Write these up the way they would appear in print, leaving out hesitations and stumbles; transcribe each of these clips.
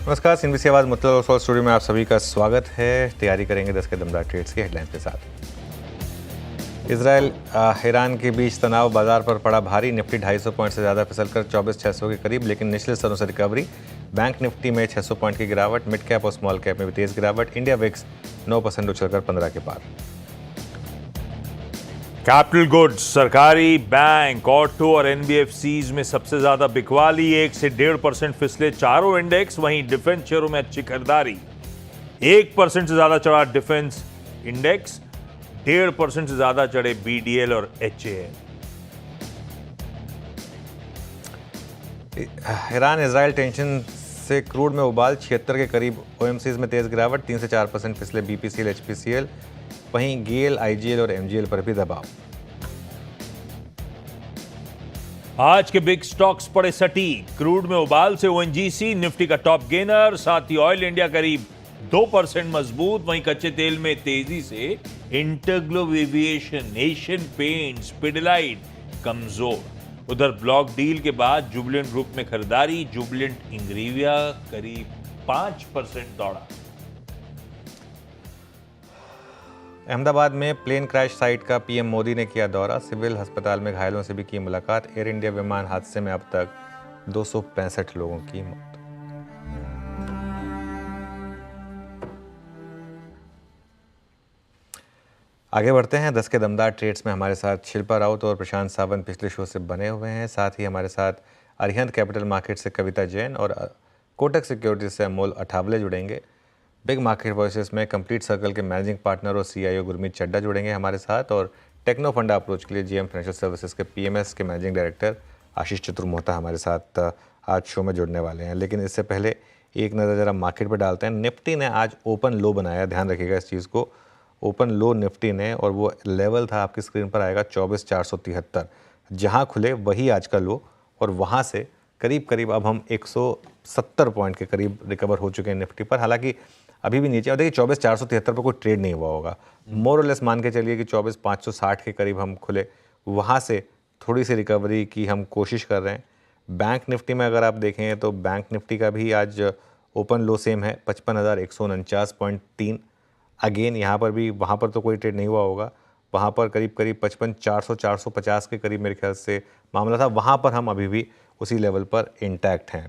नमस्कार, सीएनबीसी आवाज़ मुत्तल और स्टूडियो में आप सभी का स्वागत है। तैयारी करेंगे 10 के दमदार ट्रेड्स की हेडलाइंस के साथ। इजराइल ईरान के बीच तनाव बाजार पर पड़ा भारी। निफ्टी 250 पॉइंट से ज़्यादा फिसलकर 24,600 के करीब, लेकिन निचले स्तरों से रिकवरी। बैंक निफ्टी में 600 पॉइंट की गिरावट। मिड कैप और स्मॉल कैप में भी तेज गिरावट। इंडिया विक्स 9% उछलकर 15 के पार। कैपिटल गुड्स, सरकारी, बैंक, ऑटो और एनबीएफसीज में सबसे ज्यादा बिकवाली। 1 से 1.5% फिसले चारों इंडेक्स। वहीं डिफेंस शेयरों में अच्छी खरीदारी। 1% से ज्यादा चढ़ा डिफेंस इंडेक्स, 1.5% से ज्यादा चढ़े बीडीएल और एचएएल। ईरान इजराइल टेंशन से क्रूड में उबाल 76 के करीब। ओएमसीज में तेज गिरावट। 3 से 4% फिसले बीपीसीएल, एचपीसीएल। वहीं गेल, आईजीएल और एमजीएल पर भी दबाव। आज के बिग स्टॉक्स पड़े सटीक। क्रूड में उबाल से ओएनजीसी निफ्टी का टॉप गेनर, साथ ही ऑयल इंडिया करीब 2% मजबूत। वहीं कच्चे तेल में तेजी से InterGlobe aviation, Asian paints, Pidilite कमजोर। उधर ब्लॉक डील के बाद जुबिलेंट ग्रुप में खरीदारी। जुबिलेंट इंग्रेविया करीब 5% दौड़ा। अहमदाबाद में प्लेन क्रैश साइट का पीएम मोदी ने किया दौरा। सिविल अस्पताल में घायलों से भी की मुलाकात। एयर इंडिया विमान हादसे में अब तक 265 लोगों की मौत। आगे बढ़ते हैं 10 के दमदार ट्रेड्स में। हमारे साथ शिल्पा राउत और प्रशांत सावंत पिछले शो से बने हुए हैं। साथ ही हमारे साथ अरिहंत कैपिटल मार्केट से कविता जैन और कोटक सिक्योरिटीज से अमोल अठावले जुड़ेंगे। बिग मार्केट वॉइसेस में कंप्लीट सर्कल के मैनेजिंग पार्टनर और सीईओ गुरमीत चड्डा जुड़ेंगे हमारे साथ। और टेक्नो फंडा अप्रोच के लिए जीएम फाइनेंशियल सर्विसेज के पीएमएस के मैनेजिंग डायरेक्टर आशीष चतुर्मोहता हमारे साथ आज शो में जुड़ने वाले हैं। लेकिन इससे पहले एक नज़र जरा मार्केट पर डालते हैं। निफ्टी ने आज ओपन लो बनाया, ध्यान रखिएगा इस चीज़ को। ओपन लो निफ्टी ने, और वो लेवल था आपकी स्क्रीन पर आएगा 24,473। जहाँ खुले वही आज का लो, और वहाँ से करीब करीब अब हम 170 पॉइंट के करीब रिकवर हो चुके हैं निफ्टी पर। हालांकि अभी भी नीचे, और देखिए 24,473 पर कोई ट्रेड नहीं हुआ होगा। मोर और लेस मान के चलिए कि 24,560 के करीब हम खुले। वहाँ से थोड़ी सी रिकवरी की हम कोशिश कर रहे हैं। बैंक निफ्टी में अगर आप देखें तो बैंक निफ्टी का भी आज ओपन लो सेम है, 55,149.3। अगेन यहाँ पर भी, वहाँ पर तो कोई ट्रेड नहीं हुआ होगा। वहाँ पर करीब करीब 55,400-450 के करीब मेरे ख्याल से मामला था। वहाँ पर हम अभी भी उसी लेवल पर इंटैक्ट हैं।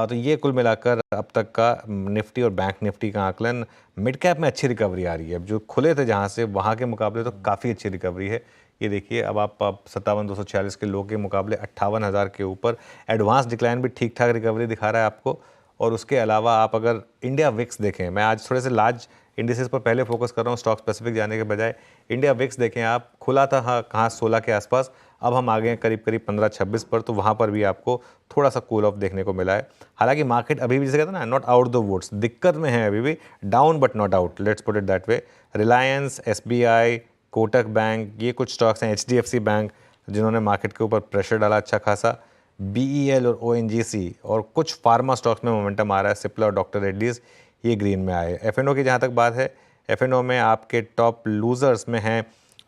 तो ये कुल मिलाकर अब तक का निफ्टी और बैंक निफ्टी का आकलन। मिड कैप में अच्छी रिकवरी आ रही है। अब जो खुले थे जहाँ से, वहाँ के मुकाबले तो काफ़ी अच्छी रिकवरी है। ये देखिए, अब आप 57,246 के लो के मुकाबले 58,000 के ऊपर। एडवांस डिक्लाइन भी ठीक ठाक रिकवरी दिखा रहा है आपको। और उसके अलावा आप अगर इंडिया विक्स देखें, मैं आज थोड़े से लार्ज इंडिसेस पर पहले फोकस कर रहा हूँ, स्टॉक स्पेसिफिक जाने के बजाय। इंडिया विक्स देखें आप, खुला था कहाँ 16 के आसपास, अब हम आ गए हैं करीब करीब 15-26 पर। तो वहाँ पर भी आपको थोड़ा सा कूल ऑफ देखने को मिला है। हालांकि मार्केट अभी भी, जैसे कहते हैं ना, नॉट आउट द वुड्स, दिक्कत में है अभी भी, down but not out, let's put it that way. Reliance, SBI, Kotak bank, ये कुछ स्टॉक्स हैं, एचडीएफसी बैंक, जिन्होंने मार्केट के ऊपर प्रेशर डाला अच्छा खासा। बीईएल और ओएनजीसी और कुछ फार्मा स्टॉक्स में मोमेंटम आ रहा है। सिप्ला और डॉक्टर रेड्डीज ये ग्रीन में आए। एफएनओ की जहाँ तक बात है, एफएनओ में आपके टॉप लूजर्स में हैं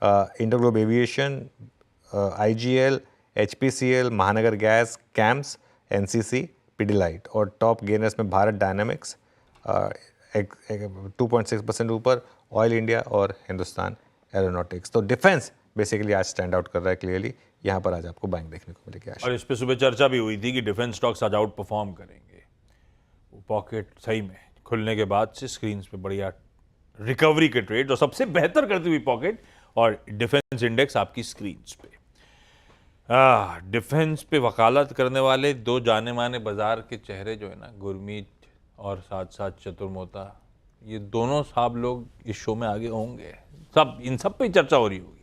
इंटरग्लोब एविएशन, आईजीएल, एचपीसीएल, महानगर गैस, कैम्स, एनसीसी, पिडिलाइट। और टॉप गेनर्स में भारत डायनामिक्स 2.6% ऊपर, ऑयल इंडिया और हिंदुस्तान एरोनॉटिक्स। तो डिफेंस बेसिकली आज स्टैंड आउट कर रहा है क्लियरली। यहाँ पर आज आपको बैंक देखने को मिलेगी। और इस पे सुबह चर्चा भी हुई थी कि डिफेंस स्टॉक्स आज आउट परफॉर्म करेंगे। वो पॉकेट सही में खुलने के बाद से स्क्रीन पे बढ़िया रिकवरी के ट्रेड, और सबसे बेहतर करती हुई पॉकेट और डिफेंस इंडेक्स आपकी स्क्रीन पे। डिफेंस पे वकालत करने वाले दो जाने माने बाजार के चेहरे जो है ना, गुरमीत और साथ साथ चतुर्मोहता, ये दोनों साहब लोग इस शो में आगे होंगे। सब इन सब पे चर्चा हो रही होगी।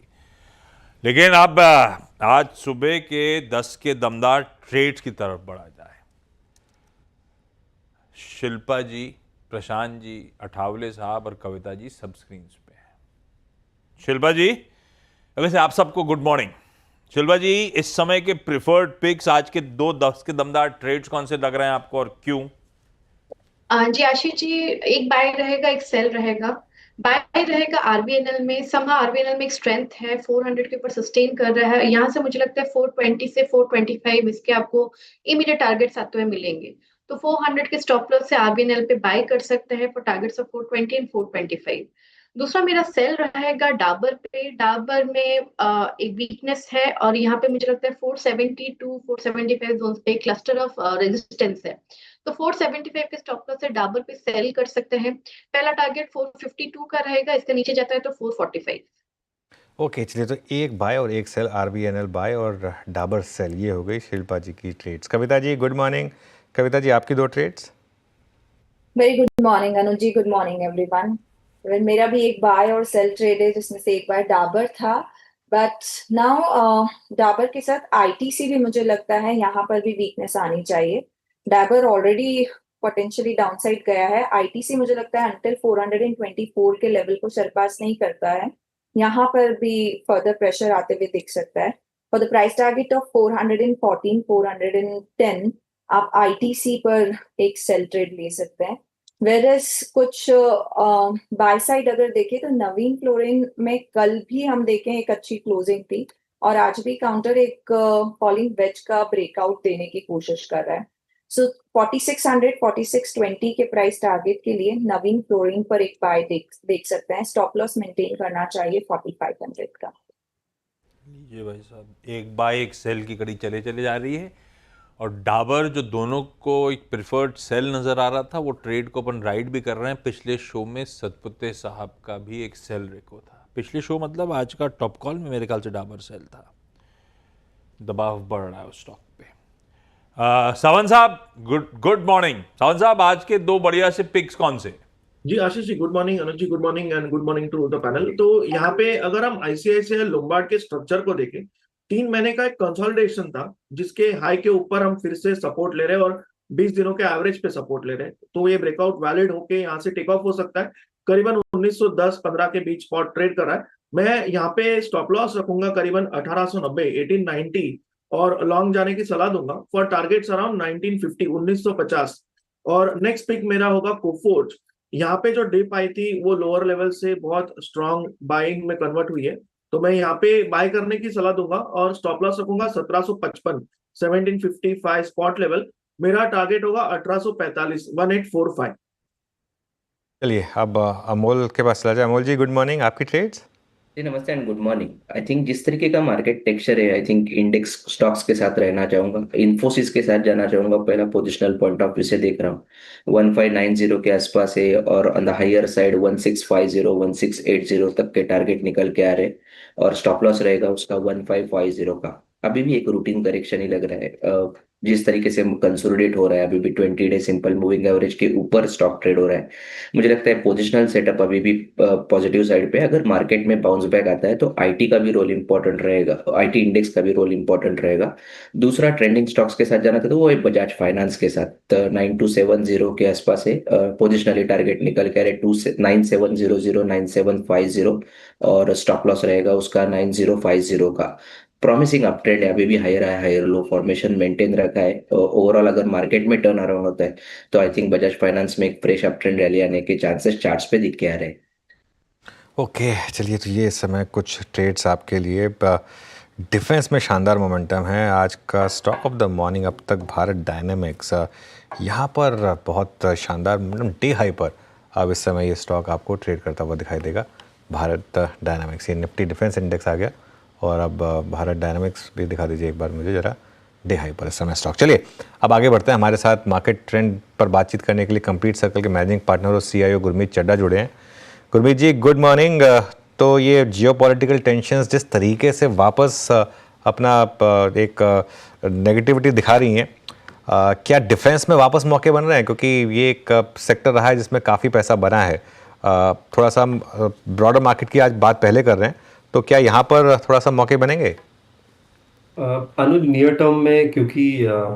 लेकिन अब आज सुबह के 10 के दमदार ट्रेड्स की तरफ बढ़ा जाए। शिल्पा जी, प्रशांत जी, अठावले साहब और कविता जी सब स्क्रीन पे हैं। शिल्पा जी, वैसे आप सबको गुड मॉर्निंग। शिल्पा जी, इस समय के प्रिफर्ड पिक्स आज के 10 के दमदार ट्रेड्स कौन से लग रहे हैं आपको और क्यों? जी आशीष जी, एक बाय रहेगा, एक सेल रहेगा। बाय रहेगा आरबीएनएल में। समहा आरबीएनएल में एक स्ट्रेंथ है, 400 के ऊपर सस्टेन कर रहा है। यहाँ से मुझे लगता है 420 से 425 इसके आपको इमीडिएट टारगेट्स आते हुए मिलेंगे। तो 400 के स्टॉप लॉस से आरबीएनएल पे बाय कर सकते हैं फॉर टारगेट्स ऑफ 420 एंड 425। दूसरा मेरा सेल रहेगा डाबर पे। डाबर में एक वीकनेस है और यहाँ पे मुझे लगता है 470 टू 475 जोन पे क्लस्टर ऑफ रेजिस्टेंस है। तो 475 के स्टॉप लॉस से डाबर पे सेल कर सकते हैं। पहला टारगेट 452 का रहेगा, इसके नीचे जाता है तो 445। ओके, चलिए तो एक बाय और एक सेल, आरबीएनएल बाय और डाबर सेल, ये हो गई शिल्पा जी की trades. Kavita ji good morning. Kavita ji आपकी दो trades. Very good morning Anuj ji, good morning everyone. मेरा भी एक बाय और सेल ट्रेड है जिसमें से एक बार डाबर था, बट नाउ डाबर के साथ आईटीसी भी मुझे लगता है यहाँ पर भी वीकनेस आनी चाहिए। डाबर ऑलरेडी पोटेंशियली डाउनसाइड गया है, आईटीसी मुझे लगता है अंटिल 424 के लेवल को सरपास नहीं करता है, यहाँ पर भी फर्दर प्रेशर आते हुए दिख सकता है। For the price target of 414 410 आप आईटीसी पर एक सेल ट्रेड ले सकते हैं। वेरस कुछ बाय साइड अगर देखें तो नवीन फ्लोरिन में कल भी हम देखें एक अच्छी क्लोजिंग थी और आज भी काउंटर एक फॉलिंग वेज का ब्रेकआउट देने की कोशिश कर रहा है। सो 4600 4620 के प्राइस टारगेट के लिए नवीन फ्लोरिन पर एक बाय देख सकते हैं। स्टॉप लॉस मेंटेन करना चाहिए 4500 का। लीजिए भाई साहब, एक बाय एक सेल की कड़ी चले जा रही है और डाबर जो दोनों को एक प्रिफर्ड सेल नज़र आ रहा था, वो ट्रेड को अपन राइड भी कर रहे हैं। पिछले शो में सतपुते साहब का भी एक सेल रेको था। पिछले शो मतलब आज का टॉप कॉल में मेरे ख्याल से डाबर सेल था। दबाव बढ़ रहा है उस स्टॉक पे। सावन साहब गुड मॉर्निंग। सावन साहब, आज के दो बढ़िया से पिक्स कौन से? जी Ashish ji good morning, Anuj ji good morning and good morning to the panel. तो यहाँ पे अगर हम आईसीआईसीआई लोम्बार्ड के स्ट्रक्चर को देखें, 3 महीने का एक कंसोलिडेशन था जिसके हाई के ऊपर हम फिर से सपोर्ट ले रहे हैं और 20 दिनों के एवरेज पे सपोर्ट ले रहे हैं। तो ये ब्रेकआउट वैलिड होके यहाँ से टेक ऑफ हो सकता है। करीबन 1910-15 के बीच स्पॉट ट्रेड कर रहा है। मैं यहाँ पे स्टॉप लॉस रखूंगा करीबन 1890 1890 और लॉन्ग जाने की सलाह दूंगा फॉर टारगेट्स अराउंड 1950 1950। और नेक्स्ट पिक मेरा होगा कोफोर्ज। यहाँ पे जो डिप आई थी वो लोअर लेवल से बहुत स्ट्रॉन्ग बाइंग में कन्वर्ट हुई है, तो मैं यहाँ पे बाय करने की सलाह दूंगा और स्टॉप लॉस रखूंगा 1755 1755 स्पॉट लेवल। मेरा टारगेट होगा 1845 1845। चलिए अब अमोल के पास चला जाए। अमोल जी गुड मॉर्निंग, आपकी ट्रेड्स। जी नमस्ते and good morning. I think जिस तरीके का मार्केट टेक्सचर है, आई थिंक इंडेक्स स्टॉक्स के साथ रहना चाहूंगा, इन्फोसिस के साथ जाना चाहूंगा। पहला पोजिशनल पॉइंट ऑफ व्यू से देख रहा हूँ 1590 के आसपास है और ऑन द हायर साइड 1650 1680 तक के टारगेट निकल के आ रहे और स्टॉप लॉस रहेगा उसका 1550 का। अभी भी एक रूटीन करेक्शन ही लग रहा है। जिस तरीके से कंसोलिडेट हो रहा है, अभी भी 20 डे सिंपल मूविंग एवरेज के ऊपर स्टॉक ट्रेड हो रहा है। मुझे लगता है पोजिशनल सेटअप अभी भी पॉजिटिव साइड पे। अगर मार्केट में बाउंस बैक आता है तो आईटी का भी रोल इंपॉर्टेंट रहेगा, आईटी इंडेक्स का भी रोल इंपॉर्टेंट रहेगा। दूसरा ट्रेंडिंग स्टॉक्स के साथ जाना था तो वो है बजाज फाइनेंस के साथ 9270 के आसपास है। पोजिशनली टारगेट निकल के आ रहे 9700 9750 और स्टॉप लॉस रहेगा उसका 9050 का। प्रॉमिसिंग अपट्रेंड है, अभी भी हायर लो फॉर्मेशन मेंटेन रखा है। ओवरऑल अगर मार्केट में टर्न अराउंड होता है तो आई थिंक बजाज फाइनेंस में एक फ्रेश अपट्रेंड रैली आने के चांसेस चार्ट्स पे दिख के आ रहे हैं। ओके, चलिए तो ये इस समय कुछ ट्रेड्स आपके लिए। डिफेंस में शानदार मोमेंटम है। आज का स्टॉक ऑफ द मॉर्निंग अब तक भारत डायनेमिक्स, यहाँ पर बहुत शानदार मतलब डे हाई पर अब इस समय ये स्टॉक आपको ट्रेड करता हुआ दिखाई देगा। भारत डायनामिक्स, ये निफ्टी डिफेंस इंडेक्स आ गया और अब भारत डायनामिक्स भी दिखा दीजिए एक बार मुझे ज़रा, डे हाई पर इस समय स्टॉक। चलिए अब आगे बढ़ते हैं। हमारे साथ मार्केट ट्रेंड पर बातचीत करने के लिए कंप्लीट सर्कल के मैनेजिंग पार्टनर और सीआईओ गुरमीत चड्ढा जुड़े हैं। गुरमीत जी गुड मॉर्निंग। तो ये जियोपॉलिटिकल टेंशंस जिस तरीके से वापस अपना एक नेगेटिविटी दिखा रही हैं, क्या डिफेंस में वापस मौके बन रहे हैं? क्योंकि ये एक सेक्टर रहा है जिसमें काफ़ी पैसा बना है। थोड़ा सा हम ब्रॉडर मार्केट की आज बात पहले कर रहे हैं, तो क्या यहाँ पर थोड़ा सा मौके बनेंगे? अनुज नियर टर्म में क्योंकि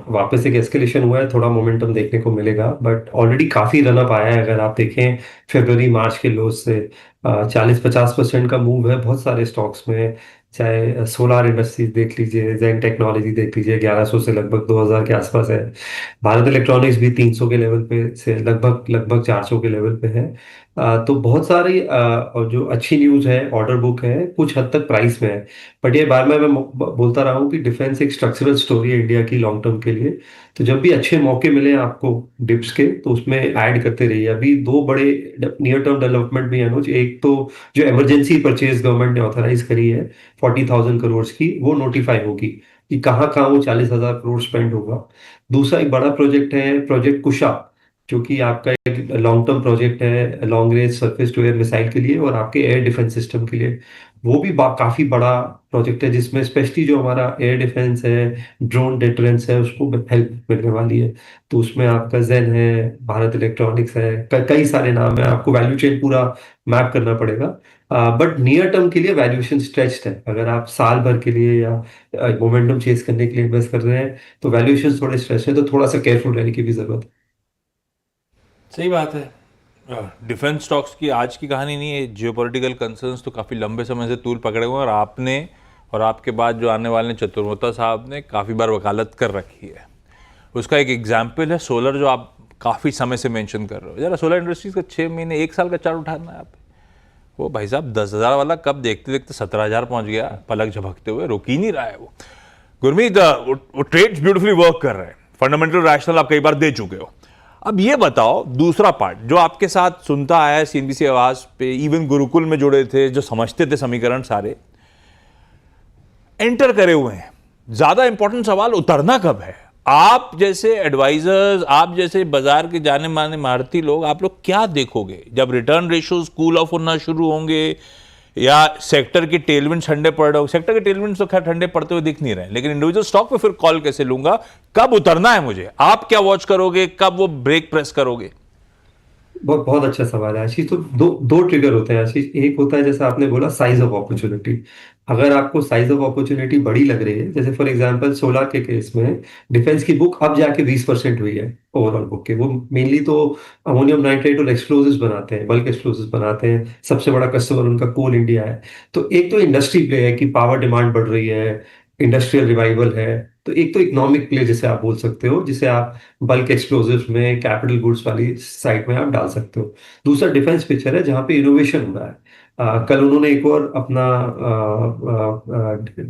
वापस एक एस्केलेशन हुआ है, थोड़ा मोमेंटम देखने को मिलेगा, बट ऑलरेडी काफी रन अप आया है। अगर आप देखें फरवरी मार्च के लो से 40-50% का मूव है बहुत सारे स्टॉक्स में। चाहे सोलार इंडस्ट्रीज देख लीजिए, जेन टेक्नोलॉजी देख लीजिए, 1100 से लगभग 2000 के आसपास है। भारत इलेक्ट्रॉनिक्स भी 300 के लेवल पे से लगभग लगभग 400 के लेवल पे है। तो बहुत सारी और जो अच्छी न्यूज़ है, ऑर्डर बुक है, कुछ हद तक प्राइस में है। बट ये बार बार मैं बोलता रहा हूँ कि डिफेंस एक स्ट्रक्चरल स्टोरी है इंडिया की लॉन्ग टर्म के लिए। तो जब भी अच्छे मौके मिले आपको डिप्स के, तो उसमें ऐड करते रहिए। अभी दो बड़े नियर टर्म डेवलपमेंट भी है अनुज। एक तो जो इमरजेंसी परचेज गवर्नमेंट ने ऑथराइज करी है 40,000 करोड़ की, वो नोटिफाई होगी कि कहाँ कहाँ वो 40,000 करोड़ स्पेंड होगा। दूसरा एक बड़ा प्रोजेक्ट है, प्रोजेक्ट कुशा, जो कि आपका एक लॉन्ग टर्म प्रोजेक्ट है long range surface to air missile के लिए और आपके एयर डिफेंस सिस्टम के लिए। वो भी काफी बड़ा प्रोजेक्ट है, जिसमें स्पेशली जो हमारा एयर डिफेंस है, ड्रोन डिटरेंस है, उसको हेल्प मिलने वाली है। तो उसमें आपका जेन है, भारत इलेक्ट्रॉनिक्स है, कई सारे नाम है। आपको वैल्यू चेन पूरा मैप करना पड़ेगा। बट नियर टर्म के लिए वैल्यूएशन स्ट्रेच्ड है। अगर आप साल भर के लिए या मोमेंटम चेस करने के लिए इन्वेस्ट कर रहे हैं, तो वैल्यूएशन थोड़े स्ट्रेच है, तो थोड़ा सा केयरफुल रहने की भी जरूरत है। सही बात है। डिफेंस स्टॉक्स की आज की कहानी नहीं है, जियोपॉलिटिकल कंसर्न्स तो काफ़ी लंबे समय से तूल पकड़े हुए हैं और आपने और आपके बाद जो आने वाले चतुर्वेदी साहब ने काफ़ी बार वकालत कर रखी है। उसका एक एग्जाम्पल है सोलर, जो आप काफ़ी समय से मेंशन कर रहे हो। जरा सोलर इंडस्ट्रीज का 6 महीने 1 साल का चार्ट उठाना है आप। वो भाई साहब 10,000 वाला कब देखते देखते 17,000 पहुंच गया, पलक झपकते हुए, रुक ही नहीं रहा है वो। गुरमीत, वो ट्रेड्स ब्यूटीफुली वर्क कर रहे हैं, फंडामेंटल रैशनल आप कई बार दे चुके हो। अब ये बताओ दूसरा पार्ट जो आपके साथ सुनता आया है सीएनबीसी आवाज पे, इवन गुरुकुल में जुड़े थे, जो समझते थे समीकरण सारे एंटर करे हुए हैं। ज्यादा इंपॉर्टेंट सवाल उतरना कब है। आप जैसे एडवाइजर्स, आप जैसे बाजार के जाने माने महारथी लोग, आप लोग क्या देखोगे जब रिटर्न रेशियोज कूल ऑफ होना शुरू होंगे या सेक्टर के टेलविंड ठंडे पड़ रहे हो। सेक्टर के टेलविंड तो खैर ठंडे पड़ते हुए दिख नहीं रहे, लेकिन इंडिविजुअल स्टॉक पे फिर कॉल कैसे लूंगा, कब उतरना है मुझे, आप क्या वॉच करोगे, कब वो ब्रेक प्रेस करोगे? बहुत बहुत अच्छा सवाल है आशीष। तो दो दो ट्रिगर होते हैं आशीष। एक होता है जैसे आपने बोला साइज ऑफ अपॉर्चुनिटी। अगर आपको साइज ऑफ अपॉर्चुनिटी बड़ी लग रही है, जैसे फॉर एग्जांपल सोलर के केस में डिफेंस की बुक अब जाके 20% हुई है ओवरऑल बुक के। वो मेनली तो अमोनियम नाइट्रेट और एक्सप्लोजिव्स बनाते हैं, बल्क एक्सप्लोजिव्स बनाते हैं। सबसे बड़ा कस्टमर उनका कोल इंडिया है। तो एक तो इंडस्ट्री प्ले है कि पावर डिमांड बढ़ रही है, इंडस्ट्रियल रिवाइवल है। तो एक तो इकोनॉमिक प्ले जिसे आप बोल सकते हो, जिसे आप बल्क एक्सप्लोजिव्स में, कैपिटल गुड्स वाली साइड में आप डाल सकते हो। दूसरा डिफेंस पिक्चर है जहां पे इनोवेशन हो रहा है। कल उन्होंने एक और अपना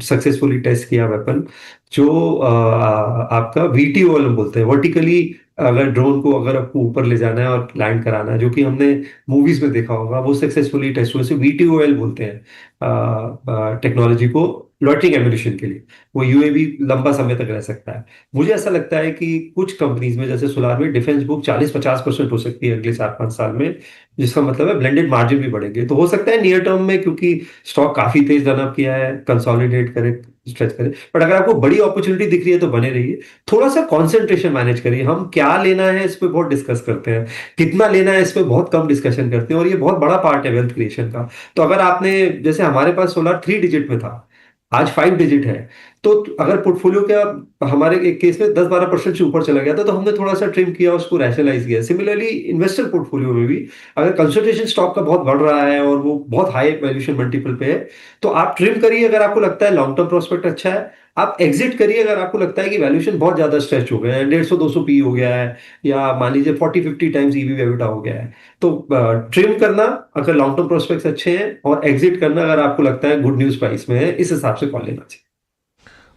सक्सेसफुली टेस्ट किया वेपन, जो आपका VTOL हम बोलते हैं, वर्टिकली अगर ड्रोन को अगर आपको ऊपर ले जाना है और लैंड कराना है, जो कि हमने मूवीज में देखा होगा, वो सक्सेसफुली टेस्ट हुए। VTOL बोलते हैं टेक्नोलॉजी को, लॉइटरिंग एम्यूनिशन के लिए। वो UAV लंबा समय तक रह सकता है। मुझे ऐसा लगता है कि कुछ कंपनीज में जैसे सोलार में डिफेंस बुक 40-50% हो सकती है अगले 4-5 साल में, जिसका मतलब है ब्लेंडेड मार्जिन भी बढ़ेंगे। तो हो सकता है नियर टर्म में, क्योंकि स्टॉक काफी तेज रन अप किया है, कंसोलिडेट करे, स्ट्रेच करे। बट अगर आपको बड़ी अपॉर्चुनिटी दिख रही है तो बने रहिए। थोड़ा सा कॉन्सेंट्रेशन मैनेज करिए। हम क्या लेना है इस पे बहुत डिस्कस करते हैं, कितना लेना है इस पे बहुत कम डिस्कशन करते हैं, और ये बहुत बड़ा पार्ट है वेल्थ क्रिएशन का। तो अगर आपने, जैसे हमारे पास सोलार 3 डिजिट में था, आज 5 डिजिट है, तो अगर पोर्टफोलियो का हमारे एक केस में 10-12% से ऊपर चला गया था, तो हमने थोड़ा सा ट्रिम किया, उसको रैशनलाइज किया। सिमिलरली इन्वेस्टर पोर्टफोलियो में भी अगर कंसंट्रेशन स्टॉक का बहुत बढ़ रहा है और वो बहुत हाई वैल्यूएशन मल्टीपल पे है, तो आप ट्रिम करिए अगर आपको लगता है लॉन्ग टर्म प्रोस्पेक्ट अच्छा है। आप एग्जिट करिए अगर आपको लगता है कि वैल्यूएशन बहुत ज्यादा स्ट्रेच हो गया है, 150-200 पी हो गया है, या मान लीजिए 40-50 टाइम्स EV एबिटा हो गया है। तो ट्रिम करना अगर लॉन्ग टर्म प्रोस्पेक्ट्स अच्छे हैं, और एग्जिट करना अगर आपको लगता है गुड न्यूज प्राइस में है, इस हिसाब से कॉल लेना चाहिए।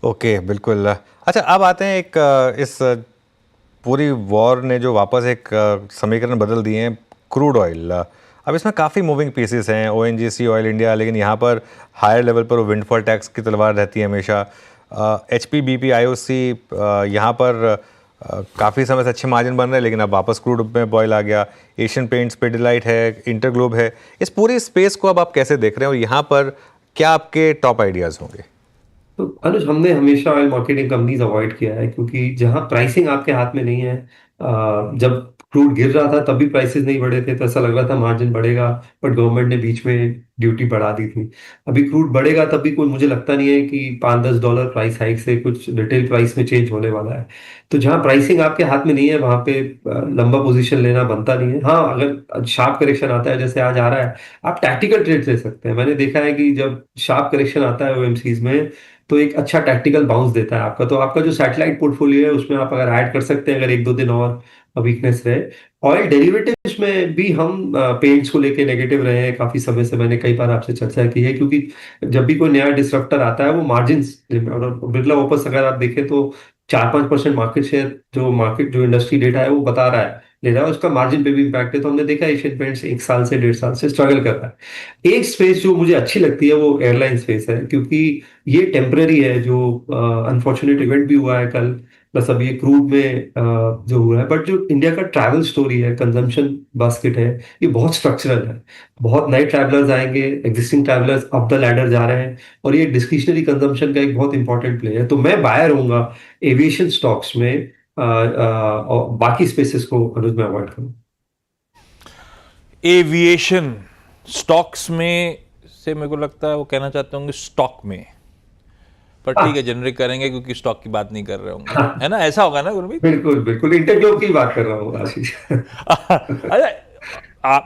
ओके, बिल्कुल। अच्छा, अब आते हैं इस पूरी वॉर ने जो वापस एक समीकरण बदल दिए हैं, क्रूड ऑयल। अब इसमें काफ़ी मूविंग पीसेस हैं, ONGC, ऑयल इंडिया, लेकिन यहाँ पर हायर लेवल पर वो विंडफॉल टैक्स की तलवार रहती है हमेशा। HP, BP, IOC यहाँ पर काफ़ी समय से अच्छे मार्जिन बन रहे हैं, लेकिन अब वापस क्रूड में बॉयल आ गया। एशियन पेंट्स, पिडिलाइट है, इंटरग्लोब है। इस पूरी स्पेस को अब आप कैसे देख रहे हैं, और यहाँ पर क्या आपके टॉप आइडियाज़ होंगे? तो अनुज, हमने हमेशा ऑयल मार्केटिंग कंपनीज अवॉइड किया है, क्योंकि जहां प्राइसिंग आपके हाथ में नहीं है, जब क्रूड गिर रहा था तब भी प्राइसेस नहीं बढ़े थे, तो ऐसा लग रहा था मार्जिन बढ़ेगा, बट गवर्नमेंट ने बीच में ड्यूटी बढ़ा दी थी। अभी क्रूड बढ़ेगा तब भी कोई, मुझे लगता नहीं है कि $5-10 प्राइस हाइक से कुछ रिटेल प्राइस में चेंज होने वाला है। तो जहां प्राइसिंग आपके हाथ में नहीं है वहां पे लंबा पोजीशन लेना बनता नहीं है। हाँ, अगर शार्प करेक्शन आता है जैसे आज आ रहा है, आप टैक्टिकल ट्रेड ले सकते हैं। मैंने देखा है कि जब शार्प करेक्शन आता है ओएमसीज में, तो एक अच्छा टैक्टिकल बाउंस देता है आपका। तो आपका जो सैटेलाइट पोर्टफोलियो है उसमें आप अगर ऐड कर सकते हैं, अगर 1-2 दिन और वीकनेस रहे। ऑयल डेरिवेटिव्स में भी हम पेंट्स को लेके नेगेटिव रहे हैं काफी समय से, मैंने कई बार आपसे चर्चा की है, क्योंकि जब भी कोई नया डिसरप्टर आता है वो मार्जिन, और बिरला ओपस अगर आप देखें तो 4-5% मार्केट शेयर, जो इंडस्ट्री डेटा है वो बता रहा है, ले रहा है, उसका मार्जिन पे भी इम्पैक्ट है। तो हमने देखा एशियन पेंट्स 1 साल से 1.5 साल से स्ट्रगल कर रहा है। एक स्पेस जो मुझे अच्छी लगती है वो एयरलाइन स्पेस है, क्योंकि ये टेम्पररी है। जो अनफॉर्चुनेट इवेंट भी हुआ है कल, प्लस अब ये क्रूड में जो हुआ है, बट जो इंडिया का ट्रैवल स्टोरी है, कंजम्पशन बास्केट है, ये बहुत स्ट्रक्चरल है। बहुत नए ट्रैवलर्स आएंगे, existing travellers up the ladder जा रहे हैं, और ये डिस्क्रिशनरी कंजम्पशन का एक बहुत इंपॉर्टेंट प्ले है। तो मैं बायर होऊंगा एविएशन स्टॉक्स में, और बाकी स्पेसेस को अनुज में अवॉइड करूँ। एविएशन स्टॉक्स में से मेरे को लगता है वो कहना चाहते होंगे स्टॉक में, पर ठीक है जेनरिक करेंगे क्योंकि स्टॉक की बात नहीं कर रहे होंगे, है ना? ऐसा होगा ना गुरमीत? बिल्कुल बिल्कुल, इंटरग्लोब की बात कर रहा हूँ आशीष। अरे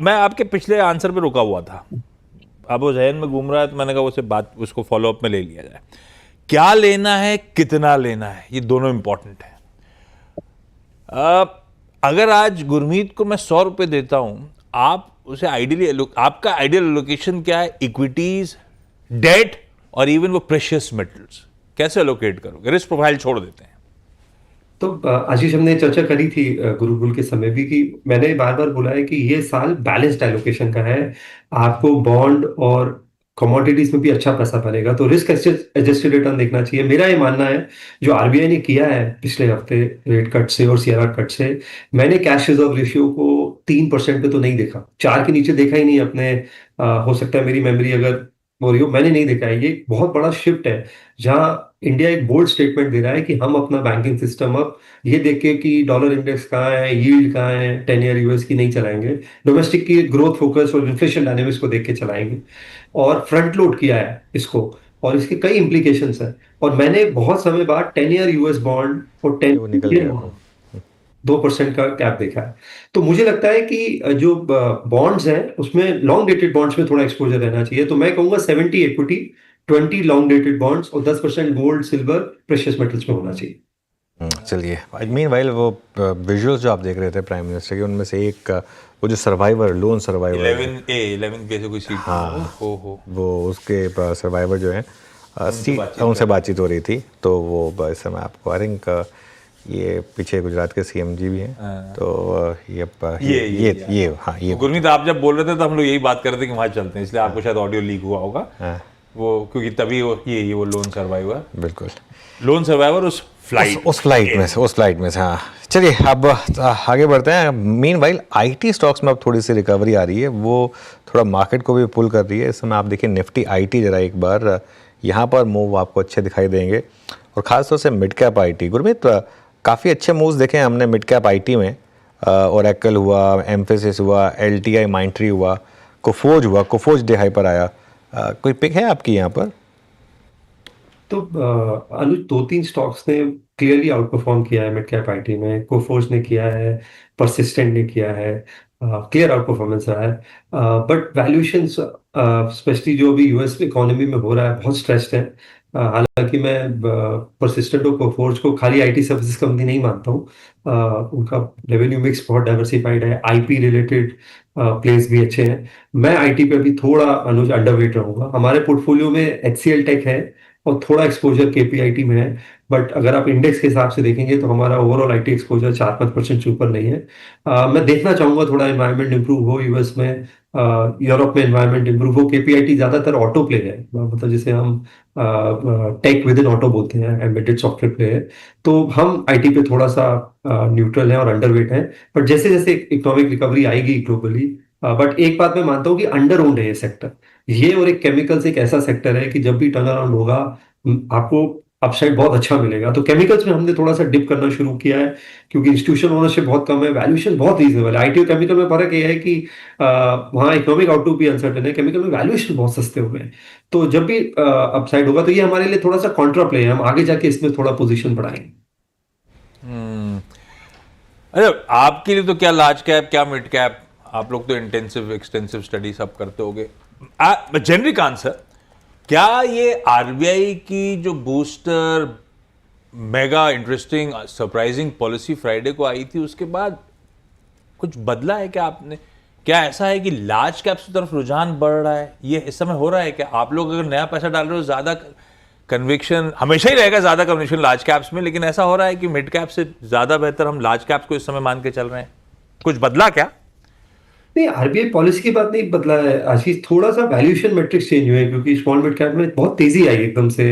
मैं आपके पिछले आंसर पे रुका हुआ था, अब वो जहन में घूम रहा है, तो मैंने कहा उसे बात, उसको फॉलो अप में ले लिया जाए। क्या लेना है, कितना लेना है, ये दोनों इंपॉर्टेंट है। अगर आज गुरमीत को मैं 100 रुपये देता हूं, आप उसे आइडियली, आपका आइडियल एलोकेशन क्या है? इक्विटीज, डेट और इवन वो प्रेशियस मेटल्स, कैसे एलोकेट करोगे? रिस्क प्रोफाइल छोड़ देते हैं। तो आशीष, हमने चर्चा करी थी गुरुकुल के समय भी, कि मैंने बार बार बोला है कि ये साल बैलेंस्ड एलोकेशन का है। आपको बॉन्ड और कमोडिटीज में भी अच्छा पैसा बनेगा, तो रिस्क एडजस्टेड रिटर्न देखना चाहिए। मेरा ये मानना है, जो आरबीआई ने किया है पिछले हफ्ते रेट कट से और सीआरआर कट से, मैंने कैश रिजर्व रेशियो को 3% पे तो नहीं देखा, 4 के नीचे देखा ही नहीं अपने। हो सकता है मेरी मेमोरी अगर हो रही हो, मैंने नहीं देखा है। ये बहुत बड़ा शिफ्ट है, जहां इंडिया एक बोल्ड स्टेटमेंट दे रहा है कि हम अपना बैंकिंग सिस्टम अब ये देख के कि डॉलर इंडेक्स कहाँ है, यील्ड कहाँ है, 10 ईयर यूएस की नहीं चलाएंगे, डोमेस्टिक की ग्रोथ फोकस और इन्फ्लेशन डायनेमिक्स को देख के चलाएंगे। और फ्रंट लोड किया है इसको, और इसके कई इम्प्लीकेशंस हैं। और मैंने बहुत समय बाद 10 ईयर यूएस बॉन्ड और 10 वो निकल गया। 2% का कैप देखा है। तो मुझे लगता है कि जो बॉन्ड्स हैं उसमें, लॉन्ग डेटेड बॉन्ड्स में थोड़ा एक्सपोजर रहना चाहिए। तो मैं कहूंगा 70 इक्विटी, 20 लॉन्ग डेटेड बॉन्ड्स और 10% गोल्ड, सिल्वर, प्रेशियस मेटल्स में होना चाहिए। चलिए, मीन वाइल वो विजुअल्स जो आप देख रहे थे प्राइम मिनिस्टर के, उनमें से एक वो जो सर्वाइवर, लोन सर्वाइवर 11 से कोई सीट, हाँ, हो वो उसके सर्वाइवर जो है उनसे बातचीत हो रही थी। तो वो इस समय आपको आई थिंक ये पीछे गुजरात के सीएम जी भी हैं। तो ये हाँ, ये गुरमीत आप जब बोल रहे थे तो हम लोग यही बात कर रहे थे कि वहाँ चलते हैं, इसलिए आपको शायद ऑडियो लीक हुआ होगा वो, क्योंकि तभी वो लोन सर्वाइवर, बिल्कुल लोन सर्वाइवर उस फ्लाइट में से हाँ। चलिए अब आगे बढ़ते हैं। मीन वाइल आईटी स्टॉक्स में अब थोड़ी सी रिकवरी आ रही है, वो थोड़ा मार्केट को भी पुल कर रही है। इस समय आप देखिए निफ्टी आईटी जरा एक बार यहाँ पर मूव आपको अच्छे दिखाई देंगे, और ख़ासतौर से मिड कैप आईटी। गुरमीत, काफ़ी अच्छे मूव्स देखे हैं हमने मिड कैप आईटी में। ओरेकल हुआ, एम्फेसिस हुआ, एलटीआई माइंट्री हुआ, कोफोज डे हाई पर आया। कोई पिक है आपकी यहाँ पर? तो अनुज, 2-3 स्टॉक्स ने क्लियरली आउट परफॉर्म किया है मिड कैप आईटी में। कोफोर्ज ने किया है, परसिस्टेंट ने किया है, क्लियर आउट परफॉर्मेंस रहा है। बट वैल्यूएशंस, स्पेशली जो अभी यूएस इकोनॉमी में हो रहा है, बहुत स्ट्रेस्ड है। हालांकि मैं परसिस्टेंट और कोफोर्ज को खाली आईटी सर्विसेज कंपनी नहीं मानता हूँ। उनका रेवेन्यू मिक्स बहुत डाइवर्सिफाइड है, आईपी रिलेटेड प्लेस भी अच्छे हैं। मैं आईटी पे अभी थोड़ा अनुज अंडरवेट रहूंगा। हमारे पोर्टफोलियो में एचसीएल टेक है और थोड़ा एक्सपोजर केपीआईटी में है, बट अगर आप इंडेक्स के हिसाब से देखेंगे तो हमारा ओवरऑल आईटी एक्सपोजर 4-5% से ऊपर नहीं है। मैं देखना चाहूंगा थोड़ा एनवायरनमेंट इंप्रूव हो यूएस में, यूरोप में एनवायरनमेंट इंप्रूव हो। केपीआईटी ज्यादातर ऑटो प्ले है, मतलब जिसे हम टेक विद इन ऑटो बोलते हैं, एम्बेडेड सॉफ्टवेयर प्ले है। तो हम आईटी पे थोड़ा सा न्यूट्रल है और अंडरवेट है, बट जैसे जैसे इकोनॉमिक रिकवरी आएगी ग्लोबली, बट एक बात मैं मानता हूँ कि अंडर ओन्ड है ये सेक्टर। ये और एक केमिकल्स एक ऐसा सेक्टर है कि जब भी टर्न अराउंड होगा, आपको अपसाइड बहुत अच्छा मिलेगा। तो केमिकल्स में हमने थोड़ा सा डिप करना शुरू किया है, क्योंकि इंस्टीट्यूशन ओनरशिप बहुत कम है, वैल्यूएशन बहुत रीजनेबल है। आईटी और केमिकल में फर्क ये है कि वहाँ इकोनॉमिक आउटलुक भी अनसर्टेन है, केमिकल में वैल्यूएशन बहुत सस्ते हुए हैं। तो जब भी अपसाइड होगा तो ये हमारे लिए थोड़ा सा कॉन्ट्रा प्ले है, हम आगे जाके इसमें थोड़ा पोजिशन बढ़ाएंगे। अच्छा, आपके लिए तो क्या लार्ज कैप क्या मिड कैप, आप लोग तो इंटेंसिव एक्सटेंसिव स्टडी सब करते होगे। जेनरिक आंसर, क्या ये आरबीआई की जो booster mega interesting surprising policy Friday को आई थी उसके बाद कुछ बदला है क्या आपने? क्या ऐसा है कि लार्ज कैप्स की तरफ रुझान बढ़ रहा है, ये इस समय हो रहा है क्या? आप लोग अगर नया पैसा डाल रहे हो, ज्यादा कन्विक्शन हमेशा ही रहेगा, ज्यादा कन्विक्शन लार्ज कैप्स में, लेकिन ऐसा हो रहा है कि मिड कैप से ज्यादा बेहतर हम लार्ज कैप्स को इस समय मान के चल रहे हैं, कुछ बदला क्या? नहीं, आरबीआई पॉलिसी की बात नहीं बदला है आशीष, थोड़ा सा वैल्यूएशन मैट्रिक्स चेंज हुए हैं, क्योंकि स्मॉल मिड कैप में बहुत तेजी आई एकदम से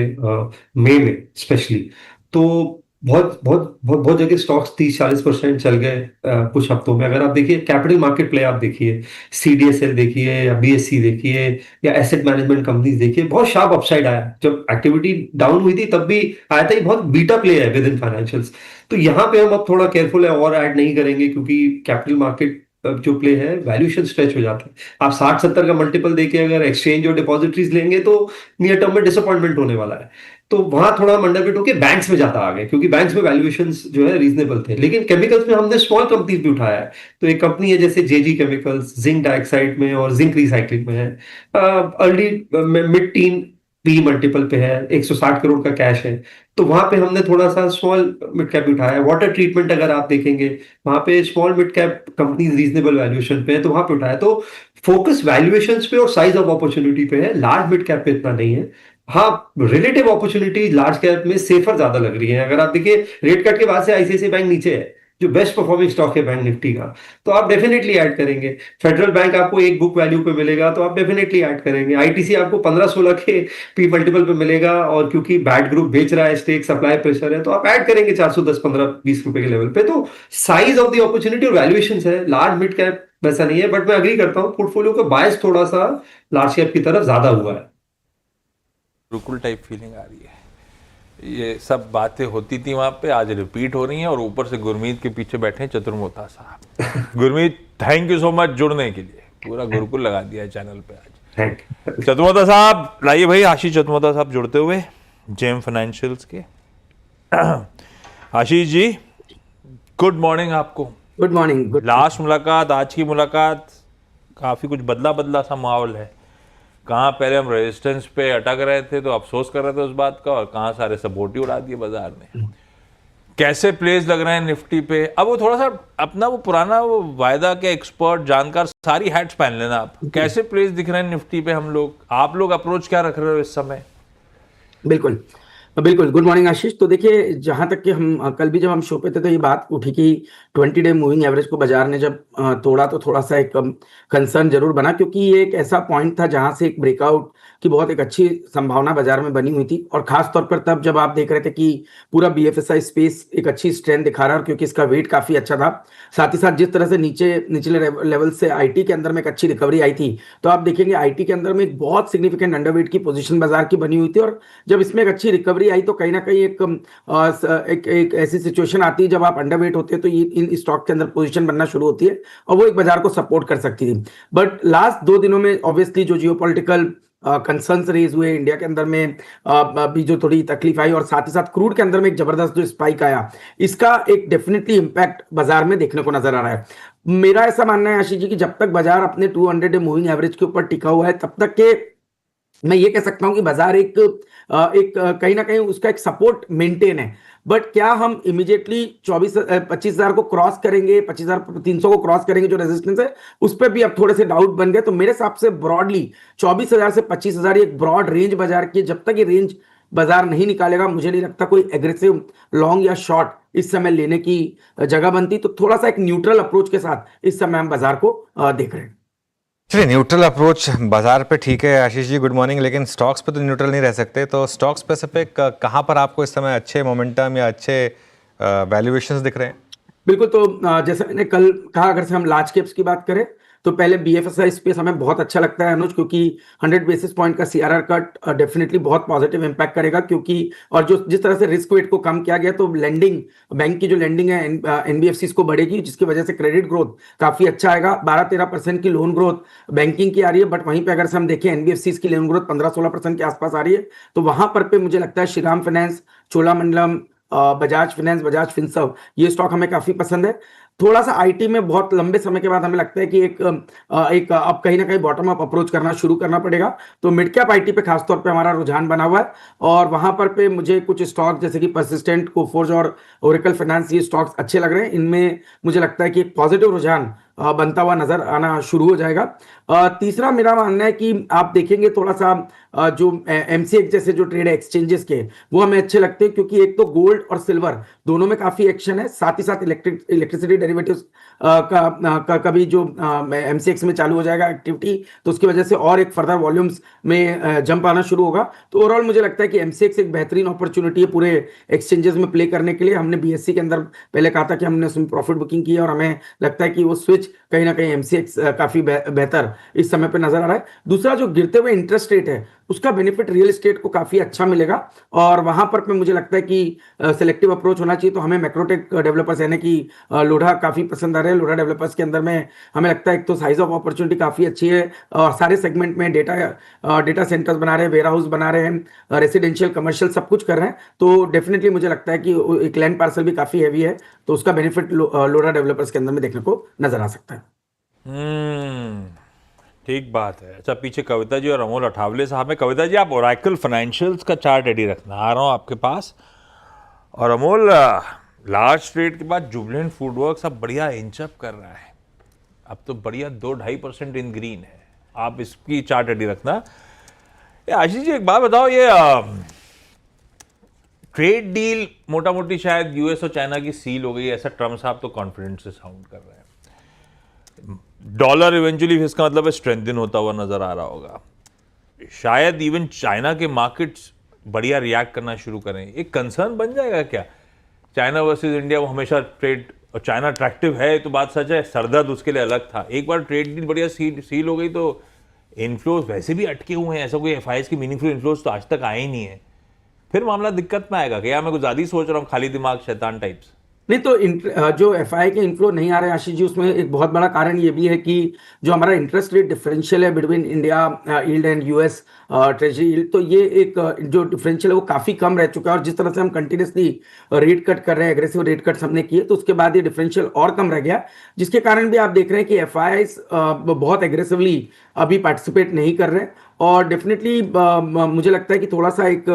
मई में स्पेशली। तो बहुत बहुत बहुत बहुत जगह स्टॉक्स 30-40% चल गए कुछ हफ्तों में। अगर आप देखिए कैपिटल मार्केट प्ले, आप देखिए सीडीएसएल देखिए या बीएससी देखिए या एसेट मैनेजमेंट कंपनीज देखिए, बहुत शार्प अपसाइड आया। जब एक्टिविटी डाउन हुई थी तब भी आया था, ये बहुत बीटा प्ले है विद इन फाइनेंशियल्स। तो यहाँ पे हम अब थोड़ा केयरफुल है और ऐड नहीं करेंगे, क्योंकि कैपिटल मार्केट जो प्ले है वैल्यूएशन स्ट्रेच हो जाता है। आप 60-70 का मल्टीपल देके अगर एक्सचेंज और डिपॉजिटरीज लेंगे तो नियर टर्म में डिसअपॉइंटमेंट होने वाला है। तो वहां थोड़ा हम अंडरवेट होके बैंक्स में जाता आ गए, क्योंकि बैंक्स में वैल्यूएशंस जो है रीजनेबल थे। लेकिन केमिकल्स में हमने स्मॉल कंपनीज भी उठाया है। तो एक कंपनी है जैसे जेजी केमिकल्स, जिंक डाइऑक्साइड में और जिंक रिसाइक्लिंग में है, early mid tin P multiple पे है, 160 करोड़ का कैश है। तो वहां पे हमने थोड़ा सा स्मॉल मिड कैप उठाया है। वाटर ट्रीटमेंट अगर आप देखेंगे, वहां पे small mid cap companies reasonable valuation पे है, तो वहां पे उठाया। तो फोकस वैल्यूएशंस पे और साइज ऑफ अपॉर्चुनिटी पे है, लार्ज मिड कैप पे इतना नहीं है। हाँ, रिलेटिव अपॉर्चुनिटी लार्ज कैप में सेफर ज्यादा लग रही है। अगर आप देखिए रेट कट के बाद से आईसीआईसीआई बैंक नीचे है, जो बेस्ट परफॉर्मिंग स्टॉक है बैंक निफ्टी का, तो आप डेफिनेटली ऐड करेंगे। फेडरल बैंक आपको एक बुक वैल्यू पे मिलेगा, तो आप डेफिनेटली ऐड करेंगे। आईटीसी आपको 15-16 के पी मल्टीपल पे मिलेगा, और क्योंकि बैड ग्रुप बेच रहा है, स्टेक सप्लाई प्रेशर है, तो आप ऐड करेंगे 410, 15, 20 रुपए के लेवल पे। तो साइज ऑफ द अपॉर्चुनिटी और वैल्यूएशन है, लार्ज मिड कैप वैसा नहीं है। बट मैं अग्री करता हूँ, पोर्टफोलियो का बायस थोड़ा सा लार्ज कैप की तरफ ज्यादा हुआ है। बिल्कुल टाइप फीलिंग आ रही है। ये सब बातें होती थी वहां पे, आज रिपीट हो रही हैं, और ऊपर से गुरमीत के पीछे बैठे हैं चतुर्मोता साहब। Gurmeet, thank you so much जुड़ने के लिए, पूरा गुरुकुल लगा दिया है चैनल पे आज। चतुर्मोता साहब लाइए भाई, आशीष चतुर्मोता साहब जुड़ते हुए जेम फाइनेंशियल्स के। आशीष जी, गुड मॉर्निंग आपको। Good morning. लास्ट मुलाकात, आज की मुलाकात, काफी कुछ बदला सा माहौल है। कहाँ पहले हम रेजिस्टेंस पे अटक रहे थे तो अफसोस कर रहे थे उस बात का, और कहाँ सारे सपोर्ट ही उड़ा दिए बाजार ने। कैसे प्लेस लग रहे हैं निफ्टी पे? अब वो थोड़ा सा अपना वो पुराना वो वायदा के एक्सपर्ट जानकार सारी हैट्स पहन लेना आप। कैसे प्लेस दिख रहे हैं निफ्टी पे हम लोग, आप लोग अप्रोच क्या रख रहे हो इस समय? बिल्कुल बिल्कुल, गुड मॉर्निंग आशीष। तो देखिए, जहां तक कि हम कल भी जब हम शो पे थे तो ये बात उठी कि 20 डे मूविंग एवरेज को बाजार ने जब तोड़ा तो थोड़ा सा एक कंसर्न जरूर बना, क्योंकि ये एक ऐसा पॉइंट था जहां से एक ब्रेकआउट की बहुत एक अच्छी संभावना बाजार में बनी हुई थी। और खास तौर पर तब जब आप देख रहे थे कि पूरा बीएफएसआई स्पेस एक अच्छी स्ट्रेंथ दिखा रहा है, क्योंकि इसका वेट काफी अच्छा था। साथ ही साथ जिस तरह से निचले लेवल से आईटी के अंदर में एक अच्छी रिकवरी आई थी, तो आप देखेंगे आईटी के अंदर में एक बहुत सिग्निफिकेंट अंडरवेट की पोजीशन बाजार की बनी हुई थी। और जब इसमें एक अच्छी रिकवरी आई तो कहीं ना कहीं एक ऐसी सिचुएशन आती है जब आप अंडरवेट होते हैं, तो ये इन स्टॉक के अंदर पोजीशन बनना शुरू होती है, और वो एक बाजार को सपोर्ट कर सकती थी। बट लास्ट 2 दिनों में ऑब्वियसली जो जियोपॉलिटिकल कंसर्न्स रेज हुए इंडिया के अंदर में, अभी जो थोड़ी तकलीफ आई, और साथ ही साथ क्रूड के अंदर में एक जबरदस्त जो स्पाइक आया, इसका एक डेफिनेटली इंपैक्ट बाजार में देखने को नजर आ रहा है। मेरा ऐसा मानना है आशीष जी कि जब तक बाजार अपने 200 डे मूविंग एवरेज के ऊपर टिका हुआ है, तब तक के मैं ये कह सकता हूं कि बाजार एक कहीं ना कहीं उसका एक सपोर्ट मेंटेन है। बट क्या हम इमीडिएटली 25,000 को क्रॉस करेंगे, 25,300 को क्रॉस करेंगे जो रेजिस्टेंस है, उस पर भी अब थोड़े से डाउट बन गए। तो मेरे हिसाब से ब्रॉडली 24,000 से 25,000 एक ब्रॉड रेंज बाजार की, जब तक ये रेंज बाजार नहीं निकालेगा, मुझे नहीं लगता कोई एग्रेसिव लॉन्ग या शॉर्ट इस समय लेने की जगह बनती। तो थोड़ा सा एक न्यूट्रल अप्रोच के साथ इस समय हम बाजार को देख रहे हैं। चलिए, न्यूट्रल अप्रोच बाजार पे ठीक है आशीष जी, गुड मॉर्निंग। लेकिन स्टॉक्स पे तो न्यूट्रल नहीं रह सकते, तो स्टॉक स्पेसिफिक कहाँ पर आपको इस समय अच्छे मोमेंटम या अच्छे वैल्यूएशंस दिख रहे हैं? बिल्कुल, तो जैसे मैंने कल कहा, अगर से हम लार्ज कैप्स की बात करें तो पहले BFSI स्पेस हमें बहुत अच्छा लगता है अनुज, क्योंकि 100 बेसिस पॉइंट का CRR कट डेफिनेटली बहुत पॉजिटिव इंपैक्ट करेगा, क्योंकि और जो जिस तरह से रिस्क वेट को कम किया गया तो लेंडिंग, बैंक की जो लेंडिंग है NBFCs को बढ़ेगी, जिसकी वजह से क्रेडिट ग्रोथ काफी अच्छा आएगा। 12-13% की लोन ग्रोथ बैंकिंग की आ रही है, बट वहीं पे अगर से हम देखें NBFCs की लोन ग्रोथ 15-16% के आसपास आ रही है। तो वहां पर पे मुझे लगता है Shriram finance, Cholamandalam, Bajaj finance, Bajaj Finserv, ये स्टॉक हमें काफी पसंद है। थोड़ा सा आईटी में बहुत लंबे समय के बाद हमें लगता है कि एक अब कहीं ना कहीं बॉटम अप अप्रोच करना शुरू करना पड़ेगा, तो मिड कैप आईटी पे खासतौर पे हमारा रुझान बना हुआ है। और वहां पर पे मुझे कुछ स्टॉक जैसे कि परसिस्टेंट, कोफोर्ज और ओरेकल फाइनेंस, ये स्टॉक्स अच्छे लग रहे हैं। इनमें मुझे लगता है कि एक पॉजिटिव रुझान बनता हुआ नजर आना शुरू हो जाएगा। तीसरा मेरा मानना है कि आप देखेंगे थोड़ा सा जो MCX जैसे जो ट्रेड एक्सचेंजेस के, वो हमें अच्छे लगते हैं, क्योंकि एक तो गोल्ड और सिल्वर दोनों में काफी एक्शन है, साथ ही साथ इलेक्ट्रिसिटी डेरिवेटिव्स का भी जो MCX में चालू हो जाएगा एक्टिविटी, तो उसकी वजह से और एक फर्दर वॉल्यूम्स में जंप आना शुरू होगा। तो ओवरऑल मुझे लगता है कि MCX एक बेहतरीन अपॉर्चुनिटी है पूरे एक्सचेंजेस में प्ले करने के लिए। हमने BSE के अंदर पहले कहा था कि हमने उसमें प्रॉफिट बुकिंग की है, और हमें लगता है कि वो स्विच कहीं ना कहीं MCX काफी बेहतर इस समय पे नजर आ रहा है। दूसरा, जो गिरते हुए इंटरेस्ट रेट है, उसका बेनिफिट रियल एस्टेट को काफी अच्छा मिलेगा, और वहां पर मुझे लगता है कि सिलेक्टिव अप्रोच होना चाहिए। तो हमें मैक्रोटेक डेवलपर्स यानी कि लोढ़ा काफी पसंद आ रहे हैं। लोढ़ा डेवलपर्स के अंदर में हमें लगता है एक तो साइज ऑफ अपॉर्चुनिटी काफी अच्छी है, और सारे सेगमेंट में डेटा सेंटर्स बना रहे हैं, वेयर हाउस बना रहे हैं, रेसिडेंशियल कमर्शियल सब कुछ कर रहे हैं। तो डेफिनेटली मुझे लगता है कि एक लैंड पार्सल भी काफी हैवी है, तो उसका बेनिफिट लोढ़ा डेवलपर्स के अंदर में देखने को नजर आ सकता है। ठीक बात है। अच्छा, पीछे कविता जी और अमोल अठावले साहब हैं। कविता जी, आप ओरेकल फाइनेंशियल्स का चार्ट रेडी रखना, आ रहा हूँ आपके पास। और अमोल, लार्ज ट्रेड के बाद जुबिलेंट फूडवर्क्स अब बढ़िया इंचअप कर रहा है, अब तो बढ़िया 2-2.5% इन ग्रीन है। आप इसकी चार्ट रेडी रखना। आशीष जी, एक बात बताओ, ये ट्रेड डील मोटा मोटी शायद US और चाइना की सील हो गई, ऐसा ट्रम्प साहब तो कॉन्फिडेंस से साउंड कर रहे हैं। डॉलर इवेंचुअली, इसका मतलब है स्ट्रेंथन होता हुआ नजर आ रहा होगा। शायद इवन चाइना के मार्केट्स बढ़िया रिएक्ट करना शुरू करें। एक कंसर्न बन जाएगा क्या चाइना वर्सेस इंडिया? वो हमेशा ट्रेड, और चाइना अट्रैक्टिव है तो बात सच है, सरदर्द उसके लिए अलग था। एक बार ट्रेड डील बढ़िया सील हो गई तो इन्फ्लोज वैसे भी अटके हुए हैं, ऐसा कोई FIs की मीनिंगफुल इन्फ्लोज तो आज तक आए ही नहीं है। फिर मामला दिक्कत में आएगा क्या? मैं कुछ ज्यादा ही सोच रहा हूँ, खाली दिमाग शैतान टाइप्स। नहीं, तो जो FI के इनफ्लो नहीं आ रहे हैं आशीष जी, उसमें एक बहुत बड़ा कारण ये भी है कि जो हमारा इंटरेस्ट रेट डिफरेंशियल है between India yield and US treasury yield, तो ये एक जो डिफरेंशियल है वो काफी कम रह चुका है। और जिस तरह से हम कंटिन्यूसली रेट कट कर रहे हैं, एग्रेसिव रेट कट्स हमने किए, तो उसके बाद ये डिफरेंशियल और कम रह गया, जिसके कारण भी आप देख रहे हैं कि FIs बहुत एग्रेसिवली अभी पार्टिसिपेट नहीं कर रहे हैं। और डेफिनेटली मुझे लगता है कि थोड़ा सा एक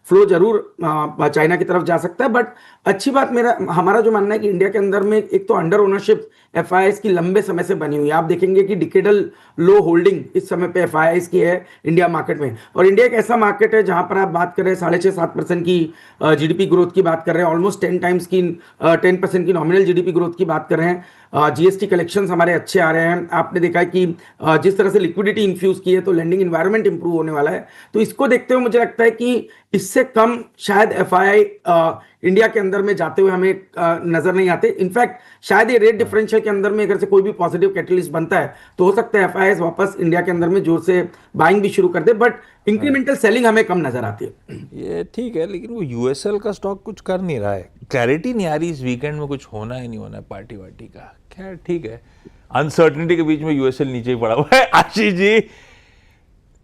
फ्लो जरूर चाइना की तरफ जा सकता है। बट अच्छी बात हमारा जो मानना है कि इंडिया के अंदर में एक तो अंडर ओनरशिप FIs की लंबे समय से बनी हुई है। आप देखेंगे कि डिकेडल लो होल्डिंग इस समय पे FIs की है इंडिया मार्केट में। और इंडिया एक ऐसा मार्केट है जहां पर आप बात कर रहे हैं 6.5-7% की GDP ग्रोथ की बात कर रहे हैं, ऑलमोस्ट 10% की नॉमिनल GDP ग्रोथ की बात कर रहे हैं। GST कलेक्शंस हमारे अच्छे आ रहे हैं। आपने देखा है कि जिस तरह से लिक्विडिटी इन्फ्यूज की है, तो लेंडिंग इन्वायरमेंट इंप्रूव होने वाला है। तो इसको देखते हुए मुझे लगता है कि इससे कम शायद FI इंडिया के अंदर में जाते हुए हमें नजर नहीं आते। इनफैक्ट शायद ये रेट डिफरेंशियल के अंदर में अगर से कोई भी पॉजिटिव कैटलिस्ट बनता है तो हो सकता है FIs वापस इंडिया के अंदर में जोर से बाइंग भी शुरू कर दे, बट इंक्रीमेंटल सेलिंग हमें कम नजर आती है। ये ठीक है, लेकिन वो USL का स्टॉक कुछ कर नहीं रहा है, क्लैरिटी नहीं आ रही इस वीकेंड में कुछ होना है नहीं होना है पार्टी वार्टी का। खैर ठीक है, अनसर्टनिटी के बीच में USL नीचे ही पड़ा हुआ है। Ashish ji,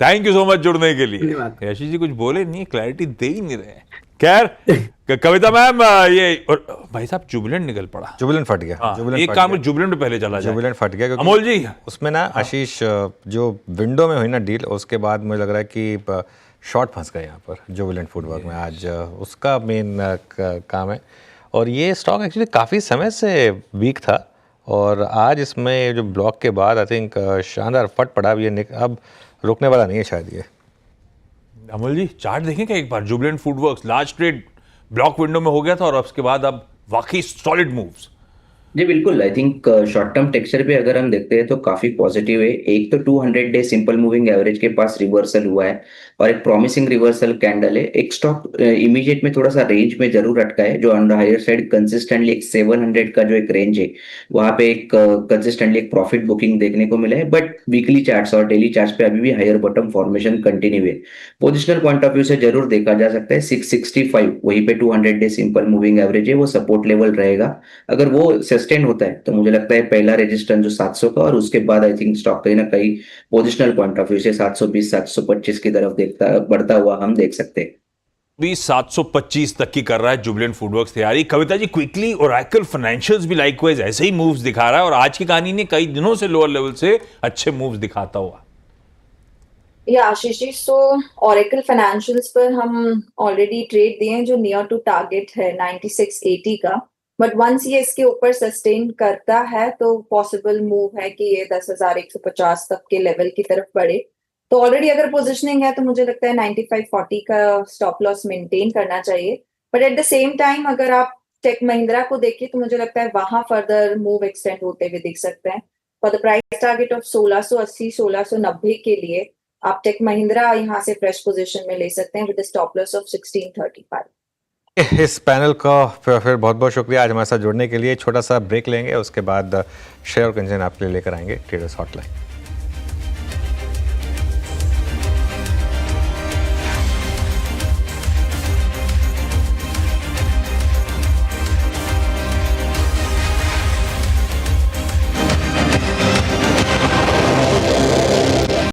thank you so much जुड़ने के लिए। आशीष जी कुछ बोले नहीं, क्लैरिटी दे ही नहीं रहे। खैर कविता मैम, ये भाई साहब जुबिलेंट निकल पड़ा, जुबिलेंट फट गया। एक काम जुबिलेंट पे पहले चला जाए। जुबिलेंट फट गया क्योंकि अमोल जी उसमें ना आशीष जो विंडो में हुई ना डील, उसके बाद मुझे लग रहा है कि शॉर्ट फंस गए यहाँ पर जुबिलेंट फूडवर्क में। आज उसका मेन काम है, और ये स्टॉक एक्चुअली काफ़ी समय से वीक था, और आज इसमें जो ब्लॉक के बाद आई थिंक शानदार फट पड़ा। अब रुकने वाला नहीं है शायद ये। अमोल जी चार्ट देखें क्या एक बार? Jubilant FoodWorks large trade block window में हो गया था, और उसके बाद अब वाकई सॉलिड मूव्स। जी बिल्कुल, I think short term texture पे अगर हम देखते हैं तो काफी पॉजिटिव है। एक तो 200 डे सिंपल मूविंग एवरेज के पास रिवर्सल हुआ है और एक प्रॉमिसिंग रिवर्सल कैंडल है। एक स्टॉक इमीडिएट में थोड़ा सा रेंज में जरूर अटका है, जो on the higher side consistently एक 700 का जो एक रेंज है वहां पे एक कंसिस्टेंटली एक प्रॉफिट बुकिंग देखने को मिला है। बट वीकली चार्ट्स और डेली चार्ट्स पे अभी भी हायर बॉटम फॉर्मेशन कंटिन्यू है। पोजिशनल पॉइंट ऑफ व्यू से जरूर देखा जा सकता है 665 वहीं पे 200 डे सिंपल मूविंग एवरेज है, वो सपोर्ट लेवल रहेगा। अगर वो सस्टेन होता है तो मुझे लगता है पहला रेजिस्टेंस जो 700 का, और उसके बाद आई थिंक स्टॉक कहीं ना कहीं पोजिशनल पॉइंट ऑफ व्यू से 720 725 की तरफ देखता बढ़ता हुआ हम देख सकते हैं। भी 725 तक की कर रहा है जुबिलेंट फूडवर्क्स तैयारी। Kavita ji, quickly Oracle financials भी लाइकवाइज ऐसे ही मूव्स दिखा रहा है और आज की कहानी ने कई दिनों से लोअर लेवल से अच्छे मूव्स दिखाता हुआ। या आशीष जी, सो ओरेकल फाइनेंशियल्स पर हम ऑलरेडी ट्रेड दिए हैं जो नियर टू टारगेट है 9680 का। बट वंस ये इसके ऊपर सस्टेन करता है तो पॉसिबल मूव है कि ये 10,150 तक के लेवल की तरफ बढ़े। तो ऑलरेडी अगर पोजिशनिंग है तो मुझे लगता है 9540 का स्टॉप लॉस मेंटेन करना चाहिए। But at the same time अगर आप टेक महिंद्रा को देखिए तो मुझे लगता है वहां फर्दर मूव एक्सटेंड होते हुए दिख सकते हैं। For the price target of 1680 1690 के लिए आप टेक महिंद्रा यहाँ से फ्रेश पोजीशन में ले सकते हैं विद स्टॉप लॉस ऑफ 1635। इस पैनल का फिर बहुत बहुत शुक्रिया आज हमारे साथ जुड़ने के लिए। छोटा सा ब्रेक लेंगे, उसके बाद शेयर और कंजन आपके लिए लेकर आएंगे ट्रेडर्स हॉटलाइन।